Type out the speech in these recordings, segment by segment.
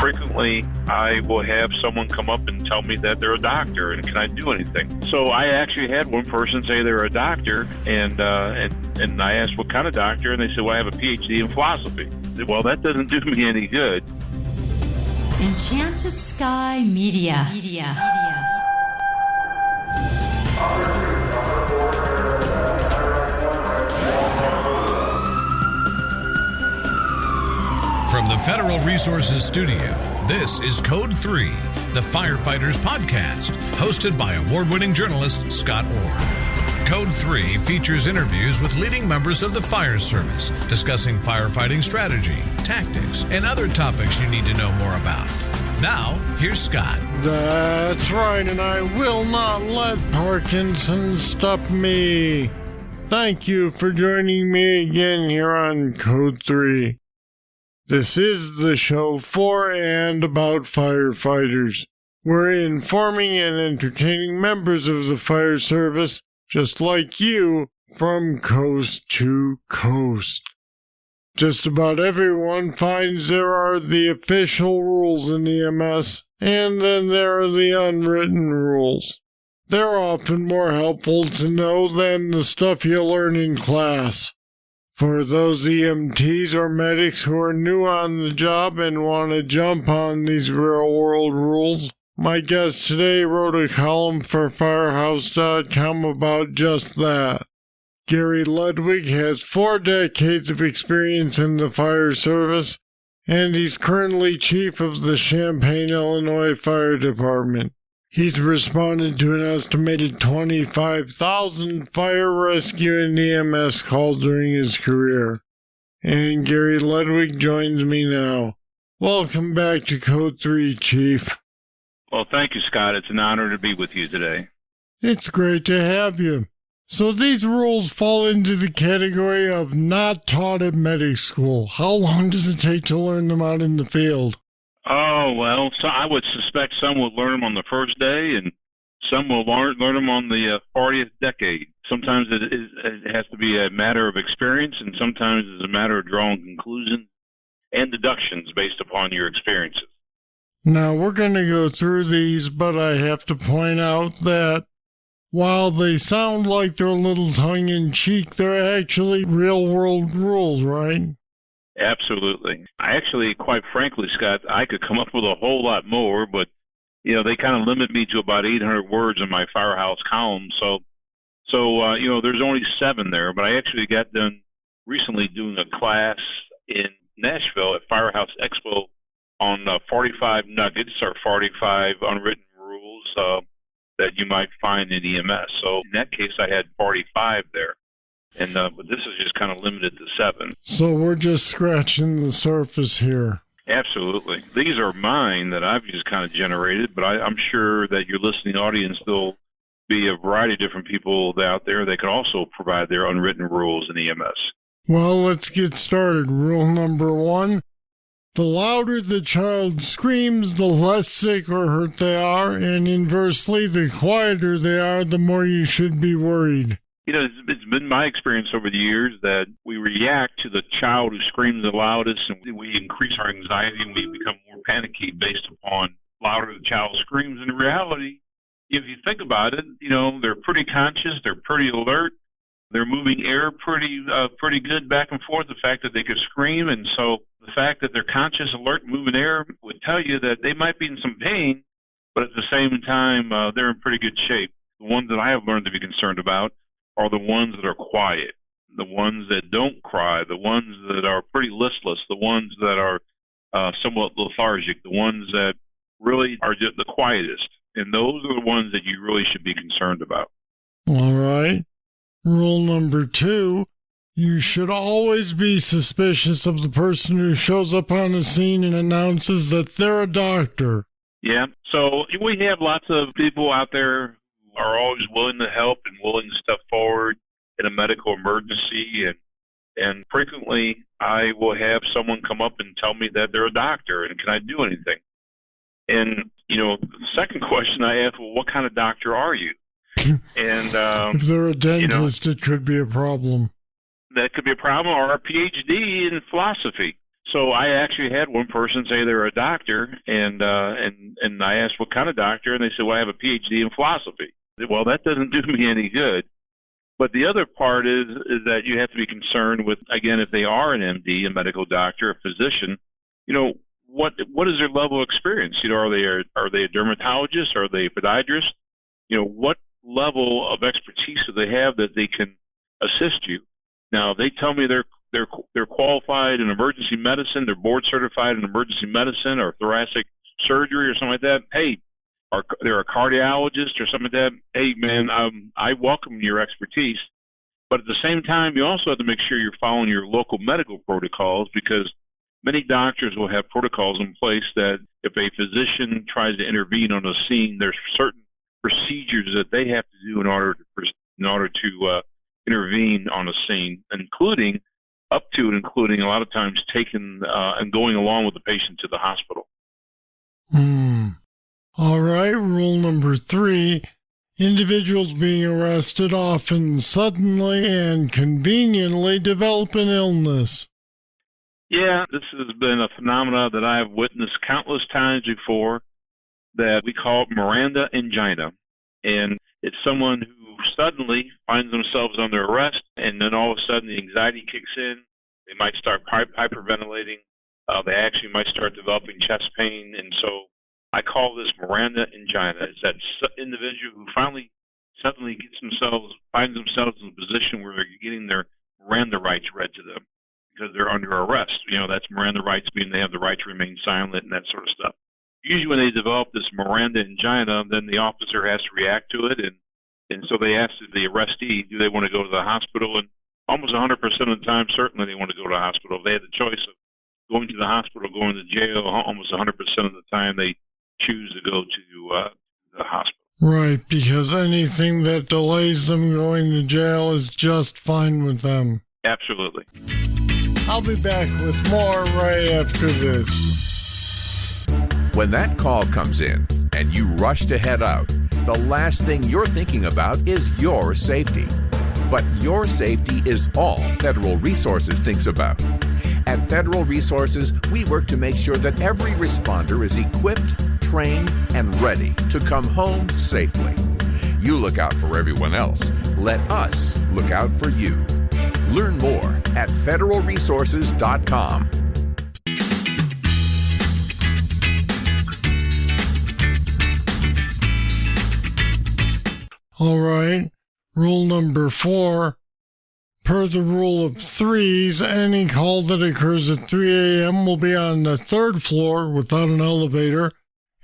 Frequently, I will have someone come up and tell me that they're a doctor and can I do anything? So I actually had one person say they're a doctor, and I asked what kind of doctor, and they said, well, I have a PhD in philosophy. I said, well, that doesn't do me any good. Enchanted Sky Media. From the Federal Resources Studio, this is Code 3, the Firefighters podcast, hosted by award-winning journalist Scott Orr. Code 3 features interviews with leading members of the fire service, discussing firefighting strategy, tactics, and other topics you need to know more about. Now, here's Scott. That's right, and I will not let Parkinson stop me. Thank you for joining me again here on Code 3. This is the show for and about firefighters. We're informing and entertaining members of the fire service, just like you, from coast to coast. Just about everyone finds there are the official rules in EMS, and then there are the unwritten rules. They're often more helpful to know than the stuff you learn in class. For those EMTs or medics who are new on the job and want to jump on these real-world rules, my guest today wrote a column for Firehouse.com about just that. Gary Ludwig has 4 decades of experience in the fire service, and he's currently chief of the Champaign, Illinois Fire Department. He's responded to an estimated 25,000 fire rescue and EMS calls during his career. And Gary Ludwig joins me now. Welcome back to Code 3, Chief. Well, thank you, Scott. It's an honor to be with you today. It's great to have you. So these rules fall into the category of not taught at medic school. How long does it take to learn them out in the field? Oh, well, so I would suspect some will learn them on the first day, and some will learn them on the 40th decade. Sometimes it has to be a matter of experience, and sometimes it's a matter of drawing conclusions and deductions based upon your experiences. Now, we're going to go through these, but I have to point out that while they sound like they're a little tongue-in-cheek, they're actually real-world rules, right? Absolutely. I actually, quite frankly, Scott, I could come up with a whole lot more, but, they kind of limit me to about 800 words in my Firehouse column. So there's only 7 there, but I actually got done recently doing a class in Nashville at Firehouse Expo on 45 nuggets or 45 unwritten rules that you might find in EMS. So in that case, I had 45 there. And but this is just kind of limited to 7. So we're just scratching the surface here. Absolutely. These are mine that I've just kind of generated, but I'm sure that your listening audience, there'll be a variety of different people out there that can also provide their unwritten rules in EMS. Well, let's get started. Rule number 1. The louder the child screams, the less sick or hurt they are, and inversely, the quieter they are, the more you should be worried. It's been my experience over the years that we react to the child who screams the loudest, and we increase our anxiety and we become more panicky based upon louder the child screams. In reality, if you think about it, they're pretty conscious, they're pretty alert, they're moving air pretty good back and forth, the fact that they could scream. And so the fact that they're conscious, alert, moving air would tell you that they might be in some pain, but at the same time, they're in pretty good shape. The ones that I have learned to be concerned about are the ones that are quiet, the ones that don't cry, the ones that are pretty listless, the ones that are somewhat lethargic, the ones that really are just the quietest. And those are the ones that you really should be concerned about. All right. Rule number 2, you should always be suspicious of the person who shows up on the scene and announces that they're a doctor. Yeah, so we have lots of people out there are always willing to help and willing to step forward in a medical emergency. And frequently, I will have someone come up and tell me that they're a doctor and can I do anything? And, the second question I ask, well, what kind of doctor are you? And if they're a dentist, it could be a problem. That could be a problem, or a PhD in philosophy. So I actually had one person say they're a doctor, and I asked what kind of doctor, and they said, well, I have a PhD in philosophy. I said, well, that doesn't do me any good. But the other part is that you have to be concerned with, again, if they are an MD, a medical doctor, a physician, what is their level of experience? Are they a dermatologist? Are they a podiatrist? What level of expertise do they have that they can assist you? Now, they tell me they're qualified in emergency medicine, they're board certified in emergency medicine or thoracic surgery or something like that. Hey, they're a cardiologist or something like that. Hey, man, I welcome your expertise. But at the same time, you also have to make sure you're following your local medical protocols, because many doctors will have protocols in place that if a physician tries to intervene on a scene, there's certain procedures that they have to do in order to intervene on a scene, including a lot of times taking and going along with the patient to the hospital. All right, rule number 3, individuals being arrested often suddenly and conveniently develop an illness. Yeah, this has been a phenomena that I've witnessed countless times before that we call Miranda angina. And it's someone who suddenly finds themselves under arrest, and then all of a sudden the anxiety kicks in. They might start hyperventilating. They actually might start developing chest pain. And so I call this Miranda angina. It's that individual who finally suddenly finds themselves in a position where they're getting their Miranda rights read to them because they're under arrest. That's Miranda rights meaning they have the right to remain silent and that sort of stuff. Usually when they develop this Miranda angina, then the officer has to react to it, and so they ask the arrestee, do they want to go to the hospital? And almost 100% of the time, certainly they want to go to the hospital. If they had the choice of going to the hospital, going to jail, almost 100% of the time they choose to go to the hospital. Right, because anything that delays them going to jail is just fine with them. Absolutely. I'll be back with more right after this. When that call comes in and you rush to head out, the last thing you're thinking about is your safety. But your safety is all Federal Resources thinks about. At Federal Resources, we work to make sure that every responder is equipped, trained, and ready to come home safely. You look out for everyone else. Let us look out for you. Learn more at federalresources.com. All right, rule number 4. Per the rule of threes, any call that occurs at 3 a.m. will be on the 3rd floor without an elevator,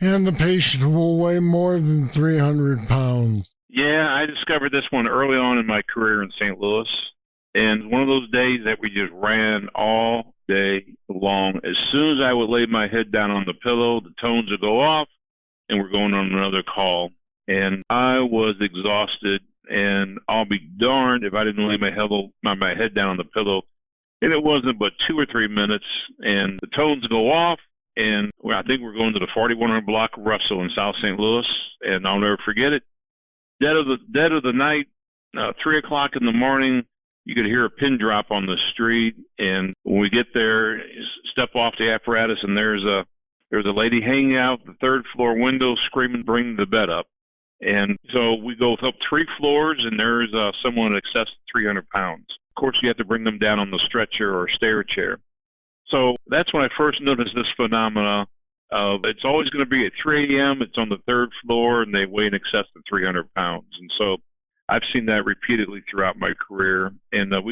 and the patient will weigh more than 300 pounds. Yeah, I discovered this one early on in my career in St. Louis, and one of those days that we just ran all day long. As soon as I would lay my head down on the pillow, the tones would go off, and we're going on another call. And I was exhausted, and I'll be darned if I didn't lay my head down on the pillow. And it wasn't but 2 or 3 minutes, and the tones go off, and I think we're going to the 4100 block of Russell in South St. Louis, and I'll never forget it. Dead of the night, 3 o'clock in the morning, you could hear a pin drop on the street, and when we get there, step off the apparatus, and there's a lady hanging out the 3rd floor window screaming, "Bring the bed up." And so we go up 3 floors, and there's someone in excess of 300 pounds. Of course, you have to bring them down on the stretcher or stair chair. So that's when I first noticed this phenomena of it's always going to be at 3 a.m., it's on the 3rd floor, and they weigh in excess of 300 pounds. And so I've seen that repeatedly throughout my career. And there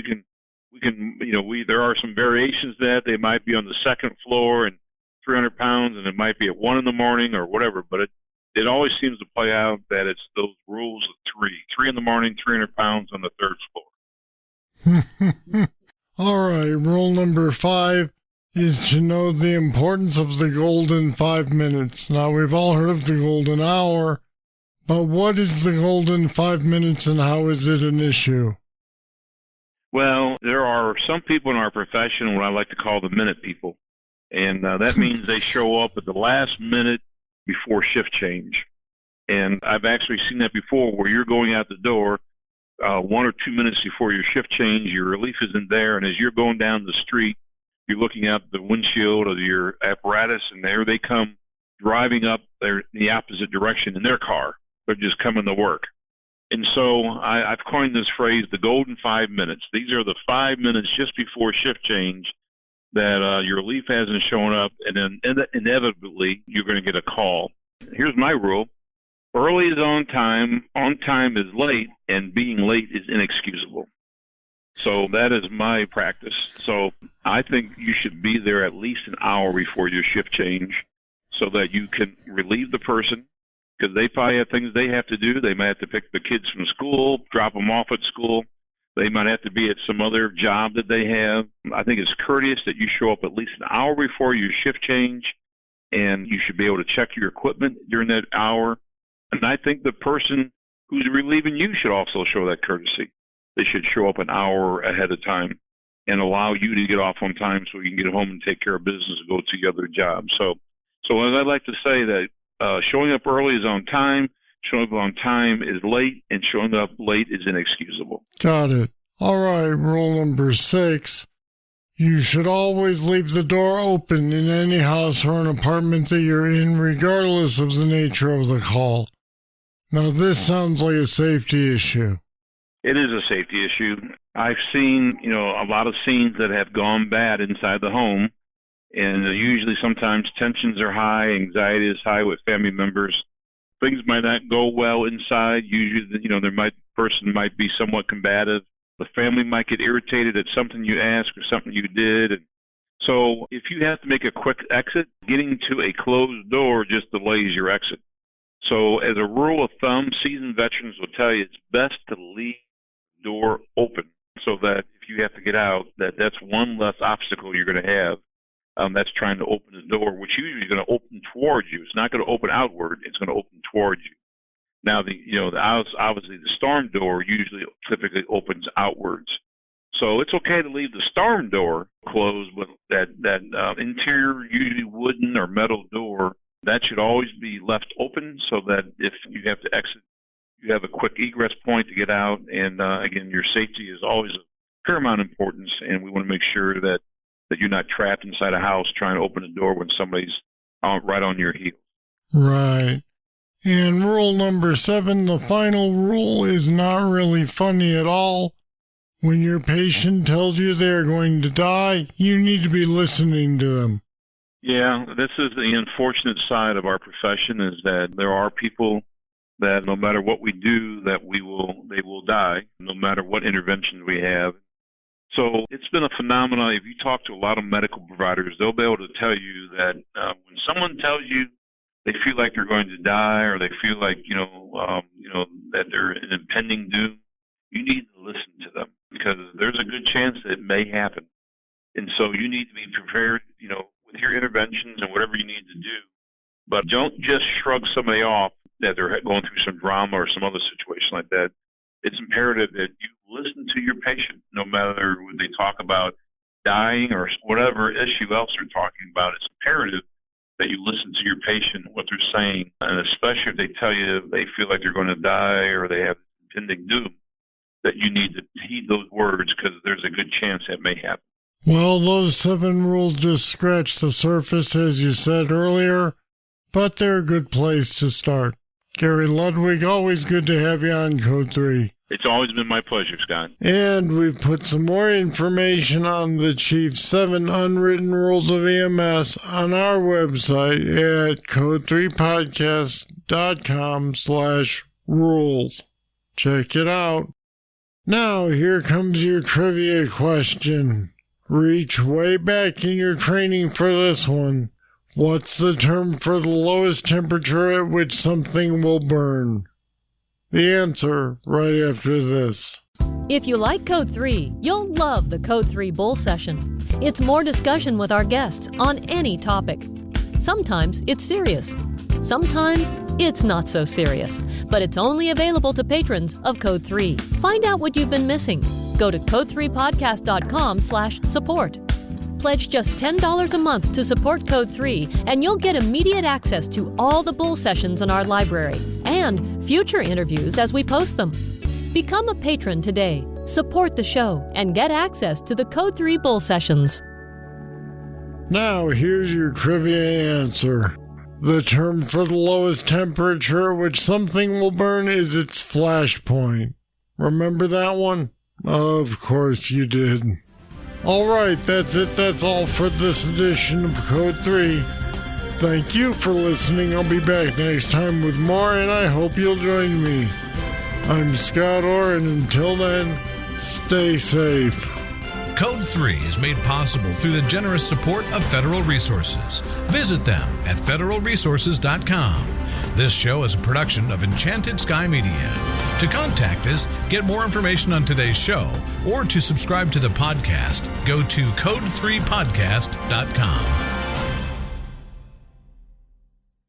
are some variations that they might be on the 2nd floor and 300 pounds, and it might be at 1 in the morning or whatever, but it always seems to play out that it's those rules of 3 in the morning, 300 pounds on the 3rd floor. All right, rule number 5 is to know the importance of the golden 5 minutes. Now, we've all heard of the golden hour, but what is the golden 5 minutes and how is it an issue? Well, there are some people in our profession, what I like to call the minute people, and that means they show up at the last minute before shift change. And I've actually seen that before where you're going out the door 1 or 2 minutes before your shift change, your relief isn't there, and as you're going down the street, You're looking at the windshield of your apparatus, and there they come driving up in the opposite direction in their car. They're just coming to work. And so I've coined this phrase, the golden 5 minutes. These are the 5 minutes just before shift change that your relief hasn't shown up, and then inevitably you're going to get a call. Here's my rule. Early is on time is late, and being late is inexcusable. So that is my practice. So I think you should be there at least an hour before your shift change so that you can relieve the person, because they probably have things they have to do. They might have to pick the kids from school, drop them off at school. They might have to be at some other job that they have. I think it's courteous that you show up at least an hour before your shift change, and you should be able to check your equipment during that hour. And I think the person who's relieving you should also show that courtesy. They should show up an hour ahead of time and allow you to get off on time so you can get home and take care of business and go to your other job. So as I like to say that showing up early is on time, showing up on time is late, and showing up late is inexcusable. Got it. All right, rule number 6. You should always leave the door open in any house or an apartment that you're in, regardless of the nature of the call. Now, this sounds like a safety issue. It is a safety issue. I've seen, a lot of scenes that have gone bad inside the home, and usually sometimes tensions are high, anxiety is high with family members. Things might not go well inside. Usually, the person might be somewhat combative. The family might get irritated at something you asked or something you did. And so if you have to make a quick exit, getting to a closed door just delays your exit. So as a rule of thumb, seasoned veterans will tell you it's best to leave the door open so that if you have to get out, that's one less obstacle you're going to have. That's trying to open the door, which usually is going to open towards you. It's not going to open outward. It's going to open towards you. Now, obviously the storm door typically opens outwards. So it's okay to leave the storm door closed, but that interior, usually wooden or metal door, that should always be left open so that if you have to exit, you have a quick egress point to get out. And again, your safety is always of paramount importance, and we want to make sure that you're not trapped inside a house trying to open a door when somebody's right on your heels. Right. And rule number 7, the final rule, is not really funny at all. When your patient tells you they're going to die, you need to be listening to them. Yeah, this is the unfortunate side of our profession, is that there are people that no matter what we do, they will die, no matter what interventions we have. So it's been a phenomenon. If you talk to a lot of medical providers, they'll be able to tell you that when someone tells you they feel like they're going to die, or they feel like that they're in impending doom, you need to listen to them, because there's a good chance that it may happen. And so you need to be prepared, with your interventions and whatever you need to do. But don't just shrug somebody off that they're going through some drama or some other situation like that. It's imperative that you listen to your patient, no matter when they talk about dying or whatever issue else they're talking about. It's imperative that you listen to your patient, what they're saying, and especially if they tell you they feel like they're going to die or they have impending doom, that you need to heed those words, because there's a good chance that may happen. Well, those 7 rules just scratch the surface, as you said earlier, but they're a good place to start. Gary Ludwig, always good to have you on Code 3. It's always been my pleasure, Scott. And we've put some more information on the Chief's 7 Unwritten Rules of EMS on our website at code3podcast.com/rules. Check it out. Now, here comes your trivia question. Reach way back in your training for this one. What's the term for the lowest temperature at which something will burn? The answer right after this. If you like Code 3, you'll love the Code 3 Bull Session. It's more discussion with our guests on any topic. Sometimes it's serious. Sometimes it's not so serious. But it's only available to patrons of Code 3. Find out what you've been missing. Go to code3podcast.com/support. Pledge just $10 a month to support Code 3, and you'll get immediate access to all the Bull Sessions in our library and future interviews as we post them. Become a patron today, support the show, and get access to the Code 3 Bull Sessions. Now, here's your trivia answer. The term for the lowest temperature at which something will burn is its flash point. Remember that one? Of course you did. Alright, that's it. That's all for this edition of Code 3. Thank you for listening. I'll be back next time with more, and I hope you'll join me. I'm Scott Orr, and until then, stay safe. Code 3 is made possible through the generous support of Federal Resources. Visit them at federalresources.com. This show is a production of Enchanted Sky Media. To contact us, get more information on today's show, or to subscribe to the podcast, go to code3podcast.com.